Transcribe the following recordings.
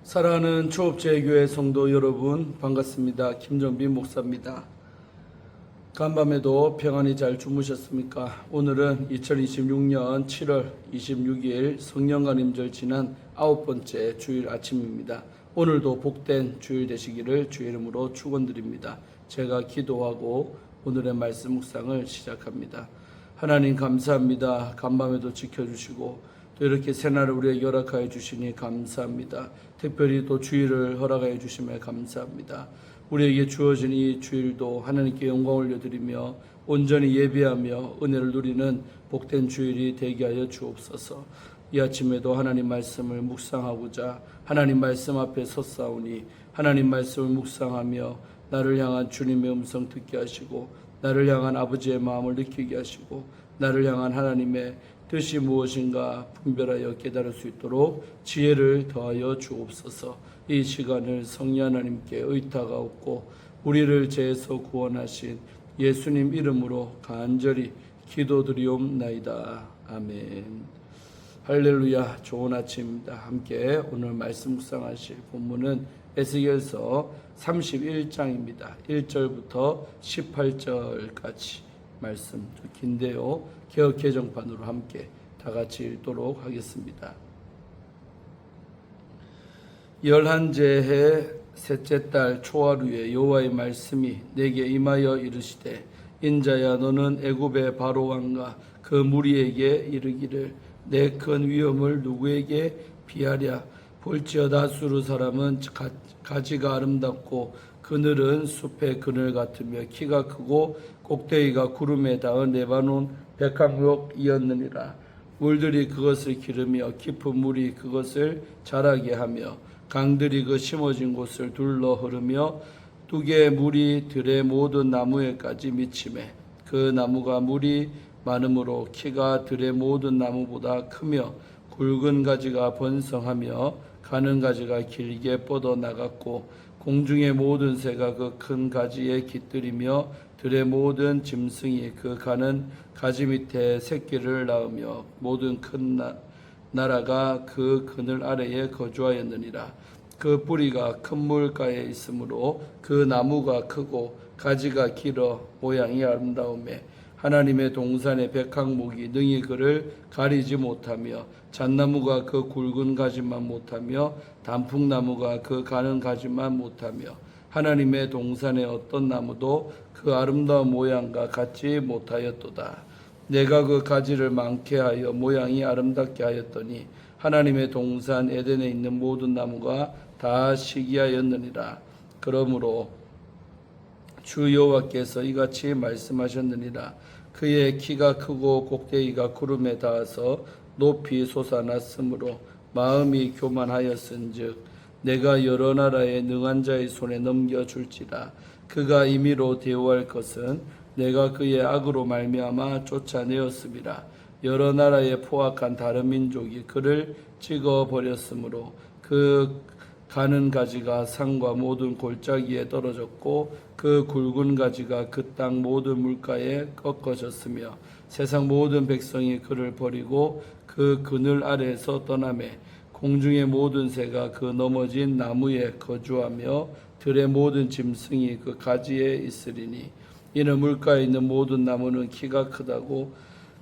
사랑하는 초업제교회 성도 여러분, 반갑습니다. 김정빈 목사입니다. 간밤에도 평안히 잘 주무셨습니까? 오늘은 2026년 7월 26일 성령간임절 지난 9번째 주일 아침입니다. 오늘도 복된 주일 되시기를 주의 이름으로 축원드립니다. 제가 기도하고 오늘의 말씀 묵상을 시작합니다. 하나님 감사합니다. 간밤에도 지켜주시고 또 이렇게 새날을 우리에게 허락하여 주시니 감사합니다. 특별히 또 주일을 허락하여 주심에 감사합니다. 우리에게 주어진 이 주일도 하나님께 영광 올려드리며 온전히 예배하며 은혜를 누리는 복된 주일이 되게 하여 주옵소서. 이 아침에도 하나님 말씀을 묵상하고자 하나님 말씀 앞에 섰사오니 하나님 말씀을 묵상하며 나를 향한 주님의 음성 듣게 하시고 나를 향한 아버지의 마음을 느끼게 하시고 나를 향한 하나님의 뜻이 무엇인가 분별하여 깨달을 수 있도록 지혜를 더하여 주옵소서. 이 시간을 성령 하나님께 의탁하옵고 우리를 죄에서 구원하신 예수님 이름으로 간절히 기도드리옵나이다. 아멘. 할렐루야. 좋은 아침입니다. 함께 오늘 말씀 묵상하실 본문은 에스겔서 31장입니다. 1절부터 18절까지 말씀 긴데요. 개역 개정판으로 함께 다 같이 읽도록 하겠습니다. 11째 해 셋째 달 초하루에 여호와의 말씀이 내게 임하여 이르시되 인자야 너는 애굽의 바로 왕과 그 무리에게 이르기를 내 큰 위엄을 누구에게 비하랴. 볼지어다 수르 사람은 가지가 아름답고 그늘은 숲의 그늘 같으며 키가 크고 꼭대기가 구름에 닿은 레바논 백향목이었느니라. 물들이 그것을 기르며 깊은 물이 그것을 자라게 하며 강들이 그 심어진 곳을 둘러 흐르며 뚝의 물이 들의 모든 나무에까지 미치매 그 나무가 물이 많으므로 키가 들의 모든 나무보다 크며 굵은 가지가 번성하며 가는 가지가 길게 뻗어 나갔고 공중의 모든 새가 그 큰 가지에 깃들이며 들의 모든 짐승이 그 가는 가지 밑에 새끼를 낳으며 모든 큰 나라가 그 그늘 아래에 거주하였느니라. 그 뿌리가 큰 물가에 있으므로 그 나무가 크고 가지가 길어 모양이 아름다우매 하나님의 동산의 백향목이 능히 그를 가리지 못하며 잣나무가 그 굵은 가지만 못하며 단풍나무가 그 가는 가지만 못하며 하나님의 동산의 어떤 나무도 그 아름다운 모양과 같지 못하였도다. 내가 그 가지를 많게 하여 모양이 아름답게 하였더니 하나님의 동산 에덴에 있는 모든 나무가 다 시기하였느니라. 그러므로 주 여호와께서 이같이 말씀하셨느니라. 그의 키가 크고 꼭대기가 구름에 닿아서 높이 솟아났으므로 마음이 교만하였은즉 내가 여러 나라의 능한 자의 손에 넘겨줄지라. 그가 임의로 대우할 것은 내가 그의 악으로 말미암아 쫓아내었음이라. 여러 나라의 포악한 다른 민족이 그를 찍어버렸으므로 그 가는 가지가 산과 모든 골짜기에 떨어졌고 그 굵은 가지가 그 땅 모든 물가에 꺾어졌으며 세상 모든 백성이 그를 버리고 그 그늘 아래에서 떠나매 공중의 모든 새가 그 넘어진 나무에 거주하며 들의 모든 짐승이 그 가지에 있으리니 이는 물가에 있는 모든 나무는 키가 크다고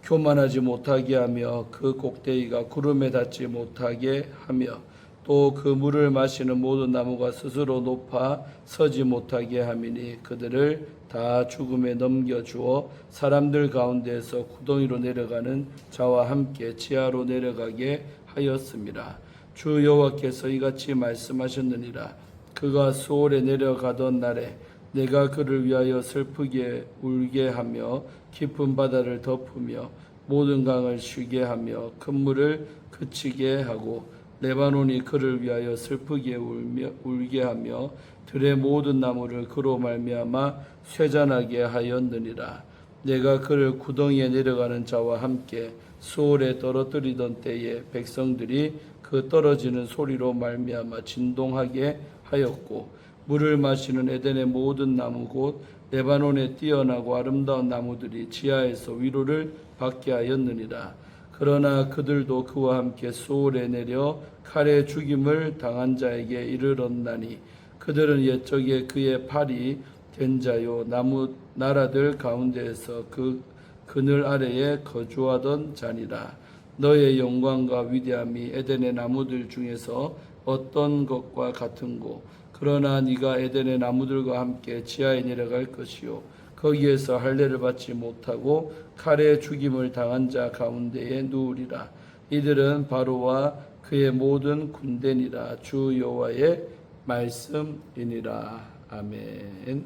교만하지 못하게 하며 그 꼭대기가 구름에 닿지 못하게 하며 또 그 물을 마시는 모든 나무가 스스로 높아 서지 못하게 함이니 그들을 다 죽음에 넘겨주어 사람들 가운데에서 구덩이로 내려가는 자와 함께 지하로 내려가게 하였습니다. 주 여호와께서 이같이 말씀하셨느니라. 그가 수월에 내려가던 날에 내가 그를 위하여 슬프게 울게 하며 깊은 바다를 덮으며 모든 강을 쉬게 하며 큰 물을 그치게 하고 레바논이 그를 위하여 슬프게 울게 하며 들의 모든 나무를 그로 말미암아 쇠잔하게 하였느니라. 내가 그를 구덩이에 내려가는 자와 함께 수월에 떨어뜨리던 때에 백성들이 그 떨어지는 소리로 말미암아 진동하게 하였고 물을 마시는 에덴의 모든 나무 곧 레바논에 뛰어나고 아름다운 나무들이 지하에서 위로를 받게 하였느니라. 그러나 그들도 그와 함께 소울에 내려 칼에 죽임을 당한 자에게 이르렀나니 그들은 옛적에 그의 팔이 된 자요 나무 나라들 가운데에서 그 그늘 아래에 거주하던 자니라. 너의 영광과 위대함이 에덴의 나무들 중에서 어떤 것과 같은고. 그러나 네가 에덴의 나무들과 함께 지하에 내려갈 것이요 거기에서 할례를 받지 못하고 칼에 죽임을 당한 자 가운데에 누우리라. 이들은 바로와 그의 모든 군대니라. 주 여호와의 말씀이니라. 아멘.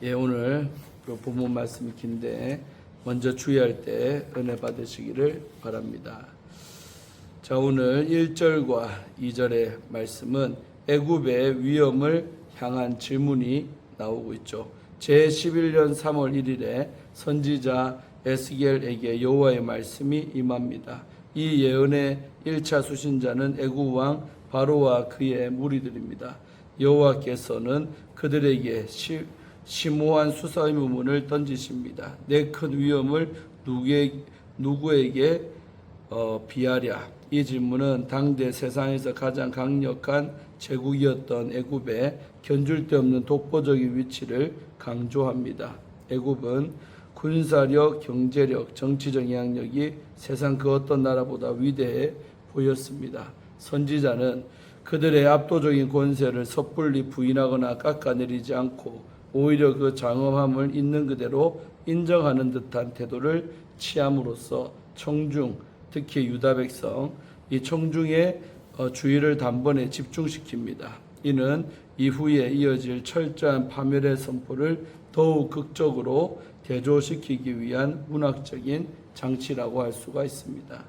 예, 오늘 본문 말씀이 긴데 먼저 주의할 때 은혜 받으시기를 바랍니다. 자, 오늘 1절과 2절의 말씀은 애굽의 위험을 향한 질문이 나오고 있죠. 제11년 3월 1일에 선지자 에스겔에게 여호와의 말씀이 임합니다. 이 예언의 1차 수신자는 애굽 왕 바로와 그의 무리들입니다. 여호와께서는 그들에게 심오한 수사 의문을 던지십니다. 내 큰 위험을 누구에게 비하랴? 이 질문은 당대 세상에서 가장 강력한 제국이었던 애굽의 견줄 데 없는 독보적인 위치를 강조합니다. 애굽은 군사력, 경제력, 정치적 영향력이 세상 그 어떤 나라보다 위대해 보였습니다. 선지자는 그들의 압도적인 권세를 섣불리 부인하거나 깎아내리지 않고 오히려 그 장엄함을 있는 그대로 인정하는 듯한 태도를 취함으로써 청중, 특히 유다 백성, 이 청중의 주의를 단번에 집중시킵니다. 이는 이후에 이어질 철저한 파멸의 선포를 더욱 극적으로 대조시키기 위한 문학적인 장치라고 할 수가 있습니다.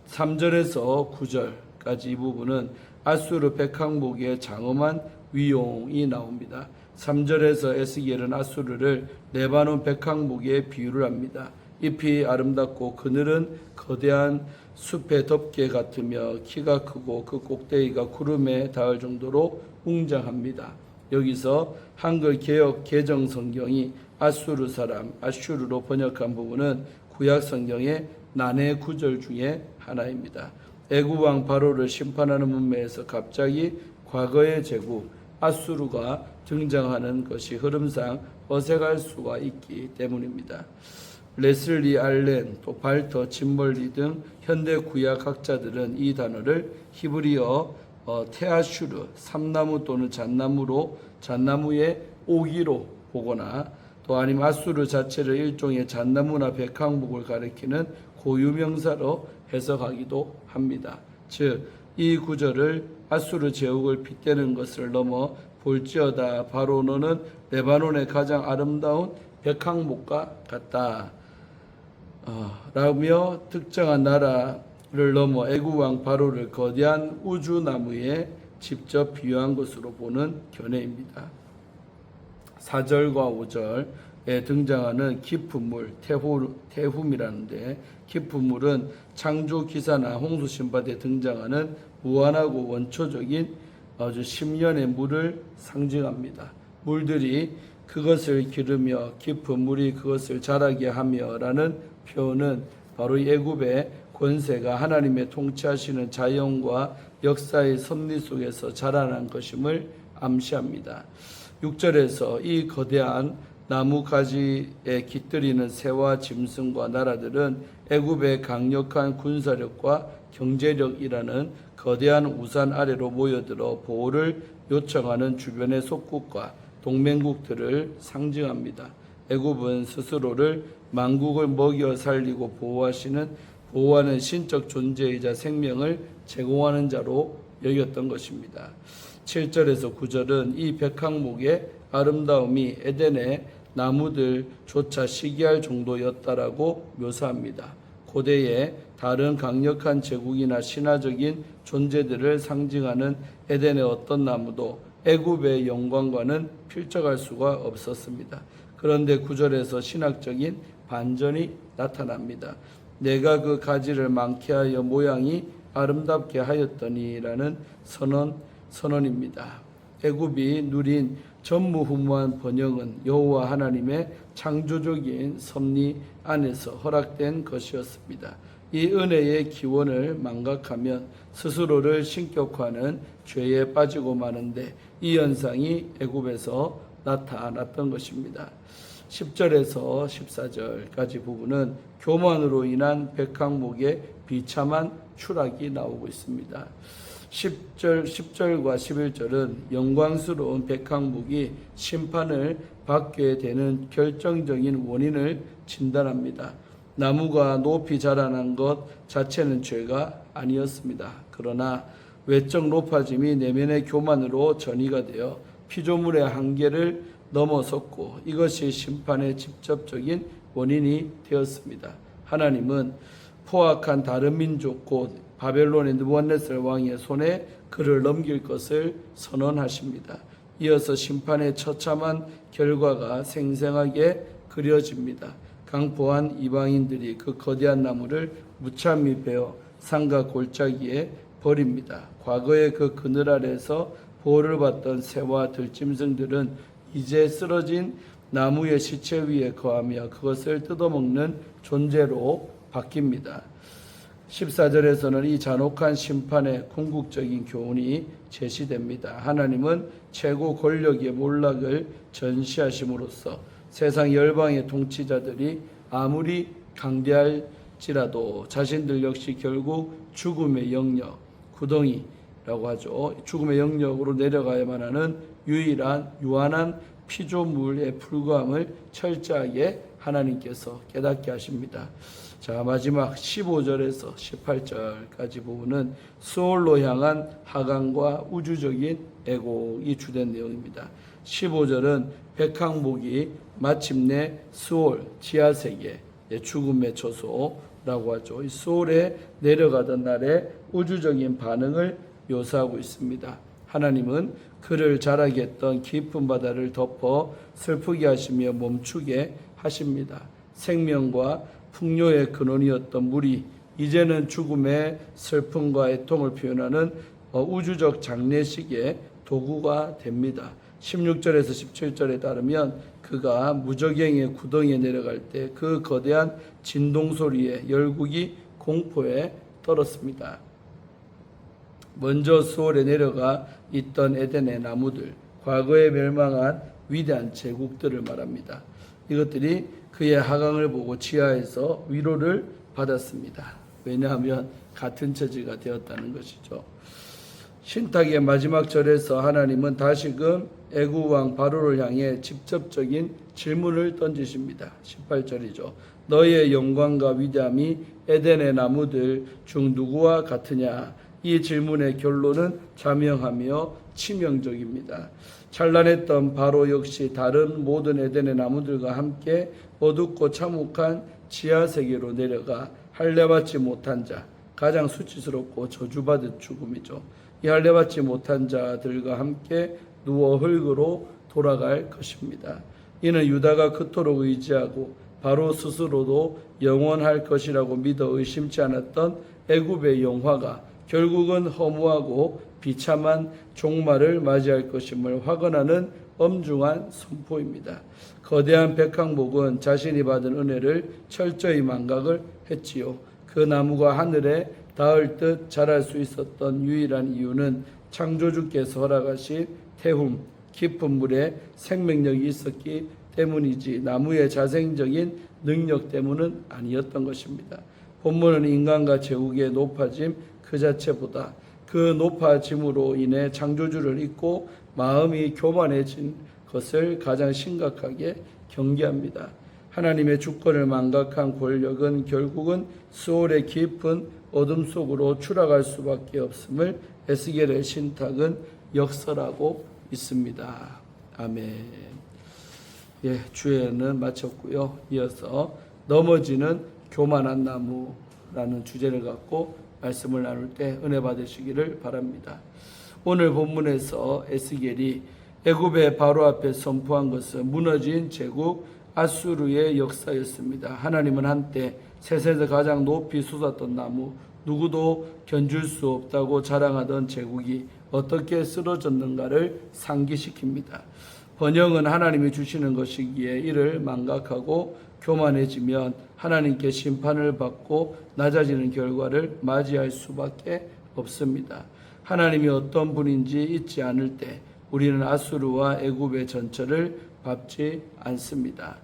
3절에서 9절까지 이 부분은 아수르 백항목의 장엄한 위용이 나옵니다. 3절에서 에스겔은 아수르를 레바논 백항목에 비유를 합니다. 잎이 아름답고 그늘은 거대한 숲의 덮개 같으며 키가 크고 그 꼭대기가 구름에 닿을 정도로 웅장합니다. 여기서 한글 개역 개정 성경이 아수르 사람, 아슈르로 번역한 부분은 구약 성경의 난해 구절 중에 하나입니다. 애굽 왕 바로를 심판하는 문맥에서 갑자기 과거의 제국 아수르가 등장하는 것이 흐름상 어색할 수가 있기 때문입니다. 레슬리 알렌, 또 발터, 짐멀리 등 현대 구약 학자들은 이 단어를 히브리어 테아슈르, 삼나무 또는 잣나무의 오기로 보거나 또 아니면 아수르 자체를 일종의 잣나무나 백항목을 가리키는 고유명사로 해석하기도 합니다. 즉, 이 구절을 아수르 제국을 빗대는 것을 넘어 볼지어다 바로 너는 레바논의 가장 아름다운 백항목과 같다. 라며 특정한 나라를 넘어 애굽 왕 바로를 거대한 우주나무에 직접 비유한 것으로 보는 견해입니다. 4절과 5절에 등장하는 깊은 물, 태훔이라는데 깊은 물은 창조 기사나 홍수 신바대에 등장하는 무한하고 원초적인 아주 심연의 물을 상징합니다. 물들이 그것을 기르며 깊은 물이 그것을 자라게 하며라는 표현은 바로 애굽의 권세가 하나님의 통치하시는 자연과 역사의 섭리 속에서 자라난 것임을 암시합니다. 6절에서 이 거대한 나무 가지에 깃들이는 새와 짐승과 나라들은 애굽의 강력한 군사력과 경제력이라는 거대한 우산 아래로 모여들어 보호를 요청하는 주변의 속국과 동맹국들을 상징합니다. 애굽은 스스로를 만국을 먹여 살리고 보호하는 신적 존재이자 생명을 제공하는 자로 여겼던 것입니다. 7절에서 9절은 이 백항목의 아름다움이 에덴의 나무들조차 시기할 정도였다라고 묘사합니다. 고대의 다른 강력한 제국이나 신화적인 존재들을 상징하는 에덴의 어떤 나무도 애굽의 영광과는 필적할 수가 없었습니다. 그런데 9절에서 신학적인 반전이 나타납니다. 내가 그 가지를 많게 하여 모양이 아름답게 하였더니라는 선언입니다. 애굽이 누린 전무후무한 번영은 여호와 하나님의 창조적인 섭리 안에서 허락된 것이었습니다. 이 은혜의 기원을 망각하면 스스로를 신격화하는 죄에 빠지고 마는데 이 현상이 애굽에서 나타났던 것입니다. 10절에서 14절까지 부분은 교만으로 인한 백항목의 비참한 추락이 나오고 있습니다. 10절과 11절은 영광스러운 백항목이 심판을 받게 되는 결정적인 원인을 진단합니다. 나무가 높이 자라난 것 자체는 죄가 아니었습니다. 그러나 외적 높아짐이 내면의 교만으로 전이가 되어 피조물의 한계를 넘어섰고 이것이 심판의 직접적인 원인이 되었습니다. 하나님은 포악한 다른 민족 곧 바벨론의 느부갓네살 왕의 손에 그를 넘길 것을 선언하십니다. 이어서 심판의 처참한 결과가 생생하게 그려집니다. 강포한 이방인들이 그 거대한 나무를 무참히 베어 산과 골짜기에 버립니다. 과거의 그 그늘 아래에서 보호를 받던 새와 들짐승들은 이제 쓰러진 나무의 시체 위에 거하며 그것을 뜯어먹는 존재로 바뀝니다. 14절에서는 이 잔혹한 심판의 궁극적인 교훈이 제시됩니다. 하나님은 최고 권력의 몰락을 전시하심으로써 세상 열방의 통치자들이 아무리 강대할지라도 자신들 역시 결국 죽음의 영역, 구덩이라고 하죠. 죽음의 영역으로 내려가야만 하는 유한한 피조물에 불과함을 철저하게 하나님께서 깨닫게 하십니다. 자, 마지막 15절에서 18절까지 부분은 수월로 향한 하강과 우주적인 애곡이 주된 내용입니다. 15절은 백항목이 마침내 수월, 지하세계, 죽음의 처소라고 하죠. 이 수월에 내려가던 날의 우주적인 반응을 묘사하고 있습니다. 하나님은 그를 자라게 했던 깊은 바다를 덮어 슬프게 하시며 멈추게 하십니다. 생명과 풍요의 근원이었던 물이 이제는 죽음의 슬픔과 애통을 표현하는 우주적 장례식의 도구가 됩니다. 16절에서 17절에 따르면 그가 무저갱의 구덩이에 내려갈 때 그 거대한 진동 소리에 열국이 공포에 떨었습니다. 먼저 수월에 내려가 있던 에덴의 나무들, 과거에 멸망한 위대한 제국들을 말합니다. 이것들이 그의 하강을 보고 지하에서 위로를 받았습니다. 왜냐하면 같은 처지가 되었다는 것이죠. 신탁의 마지막 절에서 하나님은 다시금 애굽 왕 바로를 향해 직접적인 질문을 던지십니다. 18절이죠. 너의 영광과 위대함이 에덴의 나무들 중 누구와 같으냐? 이 질문의 결론은 자명하며 치명적입니다. 찬란했던 바로 역시 다른 모든 에덴의 나무들과 함께 어둡고 참혹한 지하세계로 내려가 할례받지 못한 자, 가장 수치스럽고 저주받은 죽음이죠. 이 할례받지 못한 자들과 함께 누워 흙으로 돌아갈 것입니다. 이는 유다가 그토록 의지하고 바로 스스로도 영원할 것이라고 믿어 의심치 않았던 애굽의 영화가 결국은 허무하고 비참한 종말을 맞이할 것임을 확언하는 엄중한 선포입니다. 거대한 백항목은 자신이 받은 은혜를 철저히 망각을 했지요. 그 나무가 하늘에 닿을 듯 자랄 수 있었던 유일한 이유는 창조주께서 허락하신 태움, 깊은 물에 생명력이 있었기 때문이지 나무의 자생적인 능력 때문은 아니었던 것입니다. 본문은 인간과 제국의 높아짐 그 자체보다 그 높아짐으로 인해 창조주를 잊고 마음이 교만해진 것을 가장 심각하게 경계합니다. 하나님의 주권을 망각한 권력은 결국은 수월의 깊은 어둠 속으로 추락할 수밖에 없음을 에스겔의 신탁은 역설하고 있습니다. 아멘. 예, 주에는 마쳤고요. 이어서 넘어지는 교만한 나무라는 주제를 갖고 말씀을 나눌 때 은혜 받으시기를 바랍니다. 오늘 본문에서 에스겔이 애굽의 바로 앞에 선포한 것은 무너진 제국 아수르의 역사였습니다. 하나님은 한때 세상에서 가장 높이 솟았던 나무, 누구도 견줄 수 없다고 자랑하던 제국이 어떻게 쓰러졌는가를 상기시킵니다. 번영은 하나님이 주시는 것이기에 이를 망각하고 교만해지면 하나님께 심판을 받고 낮아지는 결과를 맞이할 수밖에 없습니다. 하나님이 어떤 분인지 잊지 않을 때 우리는 아수르와 애굽의 전철을 밟지 않습니다.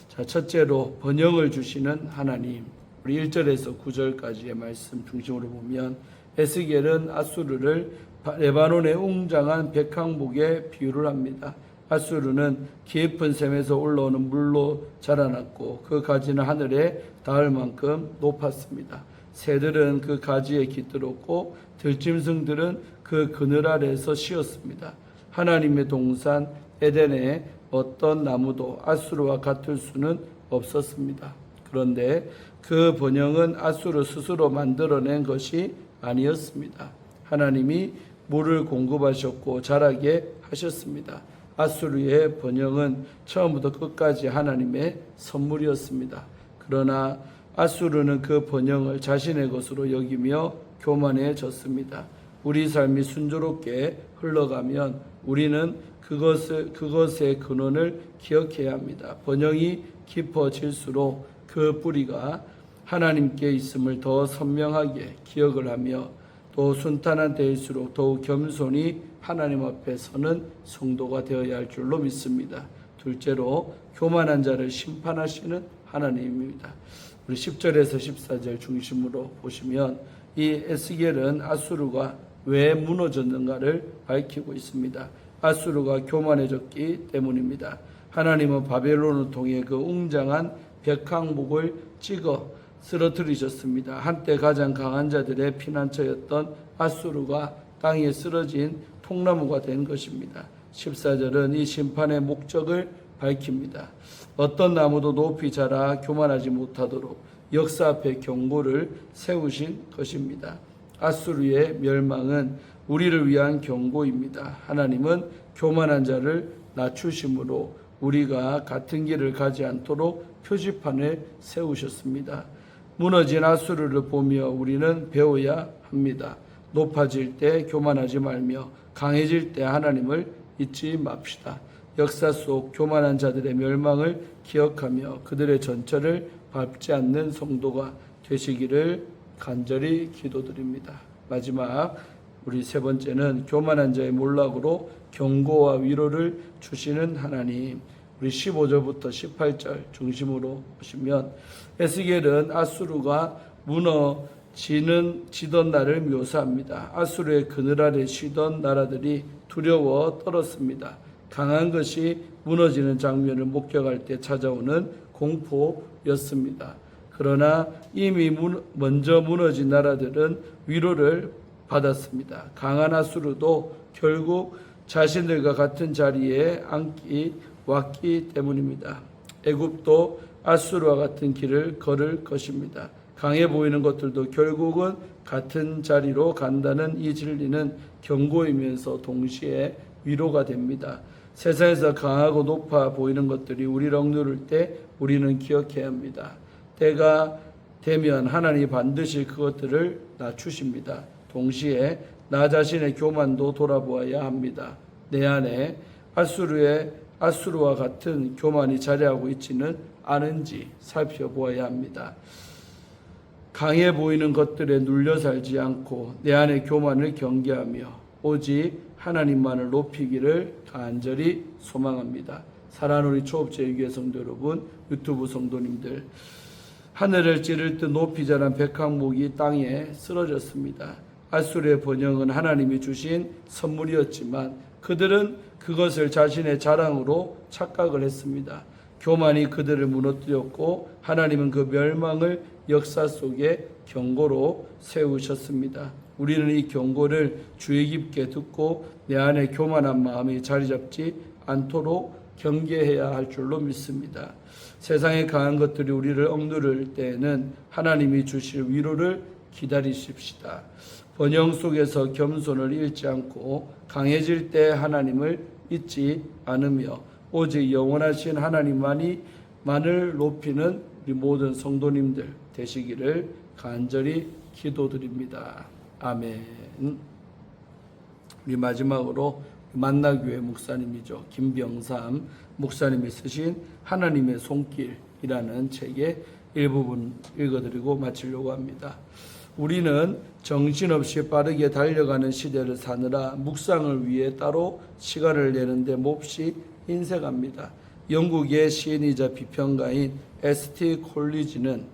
자, 첫째로 번영을 주시는 하나님. 우리 1절에서 9절까지의 말씀 중심으로 보면 에스겔은 아수르를 레바논의 웅장한 백항목에 비유를 합니다. 아수르는 깊은 샘에서 올라오는 물로 자라났고 그 가지는 하늘에 닿을 만큼 높았습니다. 새들은 그 가지에 깃들었고 들짐승들은 그 그늘 아래에서 쉬었습니다. 하나님의 동산 에덴에 어떤 나무도 아수르와 같을 수는 없었습니다. 그런데 그 번영은 아수르 스스로 만들어낸 것이 아니었습니다. 하나님이 물을 공급하셨고 자라게 하셨습니다. 아수르의 번영은 처음부터 끝까지 하나님의 선물이었습니다. 그러나 아수르는 그 번영을 자신의 것으로 여기며 교만해졌습니다. 우리 삶이 순조롭게 흘러가면 우리는 그것의 근원을 기억해야 합니다. 번영이 깊어질수록 그 뿌리가 하나님께 있음을 더 선명하게 기억을 하며 또 순탄한 때일수록 더욱 겸손히 하나님 앞에 서는 성도가 되어야 할 줄로 믿습니다. 둘째로 교만한 자를 심판하시는 하나님입니다. 우리 10절에서 14절 중심으로 보시면 이 에스겔은 아수르가 왜 무너졌는가를 밝히고 있습니다. 아수르가 교만해졌기 때문입니다. 하나님은 바벨론을 통해 그 웅장한 백항목을 찍어 쓰러뜨리셨습니다. 한때 가장 강한 자들의 피난처였던 아수르가 땅에 쓰러진 통나무가 된 것입니다. 14절은 이 심판의 목적을 밝힙니다. 어떤 나무도 높이 자라 교만하지 못하도록 역사 앞에 경고를 세우신 것입니다. 아수르의 멸망은 우리를 위한 경고입니다. 하나님은 교만한 자를 낮추심으로 우리가 같은 길을 가지 않도록 표지판을 세우셨습니다. 무너진 아수르를 보며 우리는 배워야 합니다. 높아질 때 교만하지 말며 강해질 때 하나님을 잊지 맙시다. 역사 속 교만한 자들의 멸망을 기억하며 그들의 전철을 밟지 않는 성도가 되시기를 간절히 기도드립니다. 마지막 우리 세 번째는 교만한 자의 몰락으로 경고와 위로를 주시는 하나님. 우리 15절부터 18절 중심으로 보시면 에스겔은 아수르가 무너지던 날을 묘사합니다. 아수르의 그늘 아래 쉬던 나라들이 두려워 떨었습니다. 강한 것이 무너지는 장면을 목격할 때 찾아오는 공포였습니다. 그러나 이미 먼저 무너진 나라들은 위로를 받았습니다. 강한 아수르도 결국 자신들과 같은 자리에 왔기 때문입니다. 애굽도 아수르와 같은 길을 걸을 것입니다. 강해 보이는 것들도 결국은 같은 자리로 간다는 이 진리는 경고이면서 동시에 위로가 됩니다. 세상에서 강하고 높아 보이는 것들이 우리를 억누를 때 우리는 기억해야 합니다. 때가 되면 하나님이 반드시 그것들을 낮추십니다. 동시에 나 자신의 교만도 돌아보아야 합니다. 내 안에 아수르와 같은 교만이 자리하고 있지는 않은지 살펴보아야 합니다. 강해 보이는 것들에 눌려 살지 않고 내 안의 교만을 경계하며 오직 하나님만을 높이기를 간절히 소망합니다. 사랑하는 우리 초업제 유교 성도 여러분, 유튜브 성도님들, 하늘을 찌를 듯 높이 자란 백항목이 땅에 쓰러졌습니다. 아수르의 번영은 하나님이 주신 선물이었지만 그들은 그것을 자신의 자랑으로 착각을 했습니다. 교만이 그들을 무너뜨렸고 하나님은 그 멸망을 역사 속에 경고로 세우셨습니다. 우리는 이 경고를 주의 깊게 듣고 내 안에 교만한 마음이 자리 잡지 않도록 경계해야 할 줄로 믿습니다. 세상에 강한 것들이 우리를 억누를 때에는 하나님이 주실 위로를 기다리십시다. 번영 속에서 겸손을 잃지 않고 강해질 때 하나님을 잊지 않으며 오직 영원하신 하나님만을 높이는 우리 모든 성도님들 되시기를 간절히 기도드립니다. 아멘. 우리 마지막으로 만나교회 목사님이죠. 김병삼 목사님이 쓰신 하나님의 손길이라는 책의 일부분 읽어드리고 마치려고 합니다. 우리는 정신없이 빠르게 달려가는 시대를 사느라 묵상을 위해 따로 시간을 내는데 몹시 인색합니다. 영국의 시인이자 비평가인 S.T. 콜리지는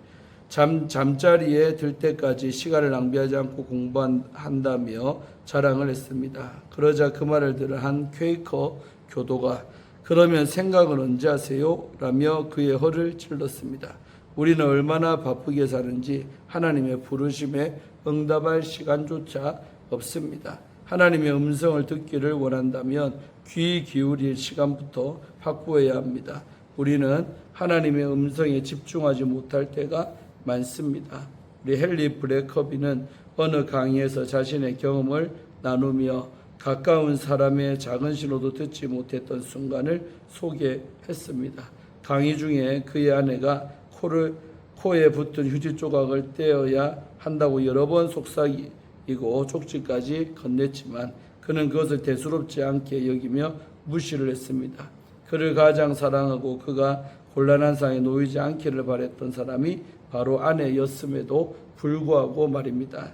잠자리에 들 때까지 시간을 낭비하지 않고 공부한다며 자랑을 했습니다. 그러자 그 말을 들은 한 퀘이커 교도가 그러면 생각은 언제 하세요? 라며 그의 허를 찔렀습니다. 우리는 얼마나 바쁘게 사는지 하나님의 부르심에 응답할 시간조차 없습니다. 하나님의 음성을 듣기를 원한다면 귀 기울일 시간부터 확보해야 합니다. 우리는 하나님의 음성에 집중하지 못할 때가 많습니다. 우리 헨리 블랙커비는 어느 강의에서 자신의 경험을 나누며 가까운 사람의 작은 신호도 듣지 못했던 순간을 소개했습니다. 강의 중에 그의 아내가 코에 붙은 휴지 조각을 떼어야 한다고 여러 번 속삭이고 쪽지까지 건넸지만 그는 그것을 대수롭지 않게 여기며 무시를 했습니다. 그를 가장 사랑하고 그가 곤란한 상황에 놓이지 않기를 바랬던 사람이 바로 아내였음에도 불구하고 말입니다.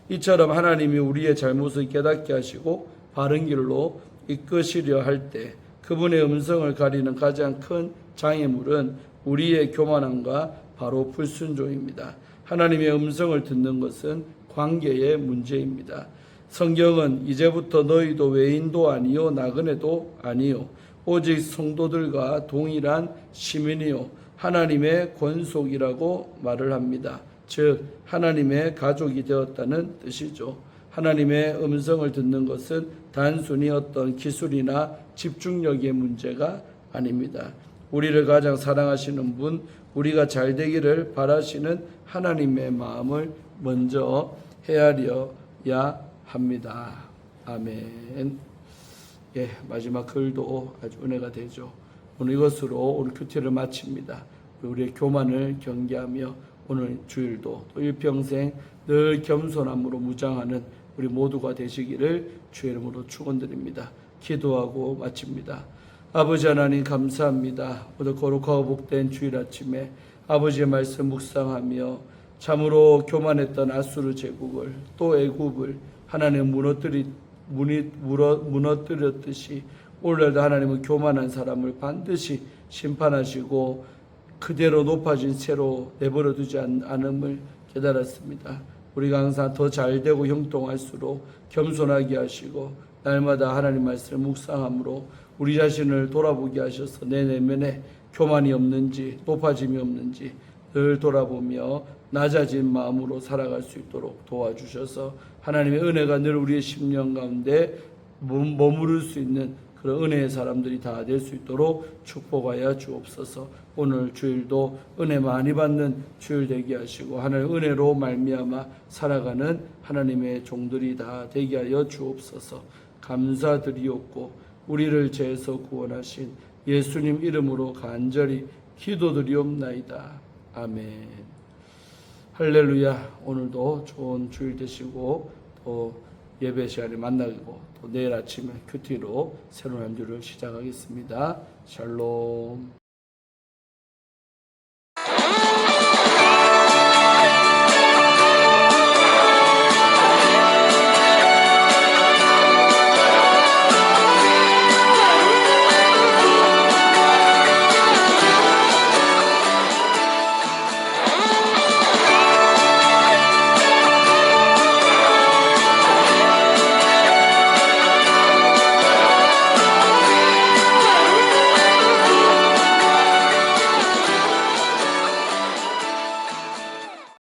이처럼 하나님이 우리의 잘못을 깨닫게 하시고 바른 길로 이끄시려 할 때 그분의 음성을 가리는 가장 큰 장애물은 우리의 교만함과 바로 불순종입니다. 하나님의 음성을 듣는 것은 관계의 문제입니다. 성경은 이제부터 너희도 외인도 아니요 나그네도 아니요 오직 성도들과 동일한 시민이요 하나님의 권속이라고 말을 합니다. 즉 하나님의 가족이 되었다는 뜻이죠. 하나님의 음성을 듣는 것은 단순히 어떤 기술이나 집중력의 문제가 아닙니다. 우리를 가장 사랑하시는 분, 우리가 잘 되기를 바라시는 하나님의 마음을 먼저 헤아려야 합니다. 아멘. 예, 마지막 글도 아주 은혜가 되죠. 오늘 이것으로 오늘 큐티를 마칩니다. 우리의 교만을 경계하며 오늘 주일도 또 일평생 늘 겸손함으로 무장하는 우리 모두가 되시기를 주의 이름으로 축원드립니다. 기도하고 마칩니다. 아버지 하나님 감사합니다. 오늘 거룩하고 복된 주일 아침에 아버지의 말씀 묵상하며 참으로 교만했던 아수르 제국을 또 애굽을 하나님 무너뜨렸듯이 오늘날도 하나님은 교만한 사람을 반드시 심판하시고 그대로 높아진 채로 내버려 두지 않음을 깨달았습니다. 우리가 항상 더 잘되고 형통할수록 겸손하게 하시고 날마다 하나님 말씀을 묵상함으로 우리 자신을 돌아보게 하셔서 내 내면에 교만이 없는지 높아짐이 없는지 늘 돌아보며 낮아진 마음으로 살아갈 수 있도록 도와주셔서 하나님의 은혜가 늘 우리의 심령 가운데 머무를 수 있는 그런 은혜의 사람들이 다 될 수 있도록 축복하여 주옵소서. 오늘 주일도 은혜 많이 받는 주일 되게 하시고 하나님의 은혜로 말미암아 살아가는 하나님의 종들이 다 되게 하여 주옵소서. 감사드리옵고 우리를 죄에서 구원하신 예수님 이름으로 간절히 기도드리옵나이다. 아멘. 할렐루야. 오늘도 좋은 주일 되시고 또 예배 시간에 만나고 또 내일 아침에 큐티로 새로운 한 주를 시작하겠습니다. 샬롬.